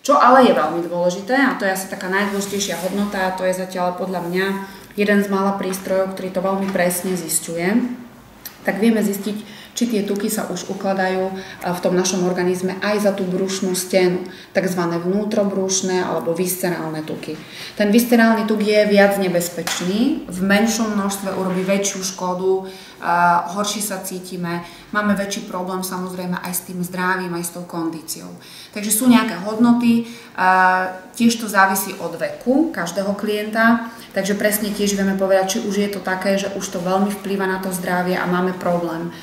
Čo ale je veľmi dôležité, a to je asi taká najdôležitejšia hodnota, a to je zatiaľ podľa mňa jeden z mála prístrojov, ktorý to veľmi presne zisťuje, tak vieme zistiť, či tie tuky sa už ukladajú v tom našom organizme aj za tú brušnú stenu, takzvané vnútrobrušné alebo viscerálne tuky. Ten viscerálny tuk je viac nebezpečný, v menšom množstve urobí väčšiu škodu, horšie sa cítime, máme väčší problém samozrejme aj s tým zdravím, aj s tou kondíciou. Takže sú nejaké hodnoty, tiež to závisí od veku každého klienta, takže presne tiež vieme povedať, či už je to také, že už to veľmi vplýva na to zdravie a máme problém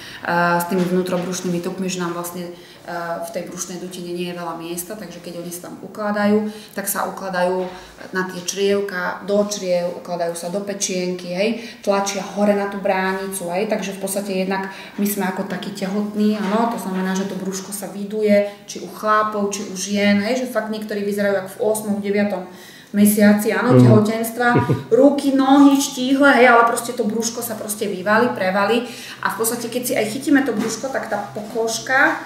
s tými vnútrobrušnými tukmi, že nám vlastne v tej brušnej dutine nie je veľa miesta, takže keď oni sa tam ukladajú, tak sa ukladajú na tie črievka, do čriev, ukladajú sa do pečienky, hej, tlačia hore na tú bránicu, hej, takže v podstate jednak my sme ako takí tehotní, áno, to znamená, že to brúško sa viduje, či u chlápov, či u žien, hej, že fakt niektorí vyzerajú ako v 8. 9. mesiaci, áno, tehotenstva, ruky, nohy, štíhle, hej, ale proste to brúško sa proste vyvalí, prevalí a v podstate, keď si aj chytíme to brúško, tak tá pokožka,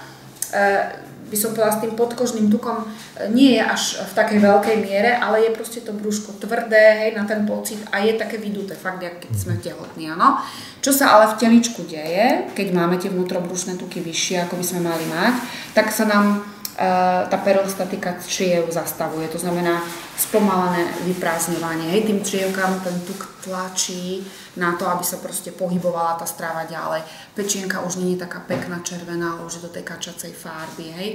by som povedala, s tým podkožným tukom nie je až v takej veľkej miere, ale je proste to brúško tvrdé, hej, na ten pocit a je také vyduté, fakt, keď sme tehotní, áno. Čo sa ale v teličku deje, keď máme tie vnútrobrušné tuky vyššie, ako by sme mali mať, tak sa nám tá perostatika čriev zastavuje, to znamená spomalené vyprázdňovanie. Hej, tým črievkám ten tuk tlačí na to, aby sa proste pohybovala tá strava ďalej. Pečienka už nie je taká pekná červená, ale už je do tej kačacej farby. Hej.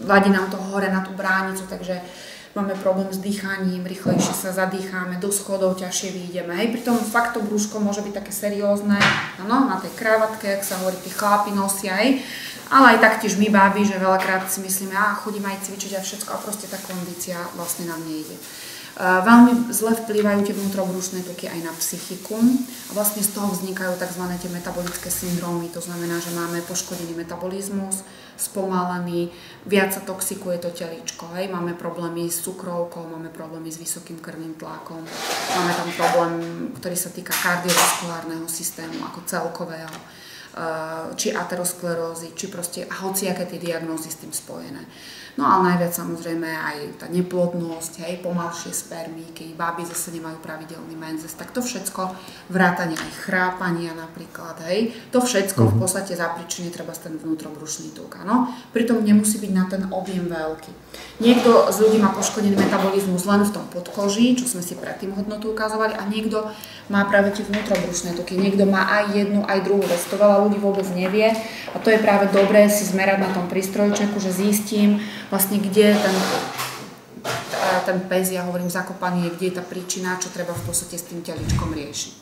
Vadí nám to hore na tú bránicu, takže máme problém s dýchaním, rýchlejšie sa zadýcháme, do schodov ťažšie vyjdeme. Hej, pritom fakt to brúško môže byť také seriózne, áno, na tej kravatke, ak sa hovorí, tí chlapi nosia, hej. Ale aj taktiež my báby, že veľakrát si myslíme, chodím aj cvičiť a všetko a proste tá kondícia vlastne nám nejde. Veľmi zle vplývajú tie vnútrobrušné tuky aj na psychiku a vlastne z toho vznikajú tzv. Tie metabolické syndrómy, to znamená, že máme poškodený metabolizmus, spomalený, viac sa toxikuje to teličko, hej? Máme problémy s cukrovkou, máme problémy s vysokým krvným tlakom, máme tam problém, ktorý sa týka kardiovaskulárneho systému ako celkového, či aterosklerózy, či proste hociaké tie diagnózy s tým spojené. No ale najviac samozrejme aj tá neplodnosť, hej, pomalšie spermíky, báby zase nemajú pravidelný menzes, tak to všetko, vrátane aj chrápania napríklad, hej, to všetko v podstate zapričine treba ten vnútrobrušný tuk, áno. Pritom nemusí byť na ten objem veľký. Niekto z ľudí má poškodený metabolizmus len v tom podkoží, čo sme si predtým hodnotu ukazovali, a niekto má práve tie vnútrobrušné tuky. Niekto má aj jednu, aj druhú vec. To veľa ľudí vôbec nevie a to je práve dobré si zmerať na tom prístrojčeku, že zistím vlastne, kde je ten pes, ja hovorím zakopaný, kde je tá príčina, čo treba v podstate s tým teličkom riešiť.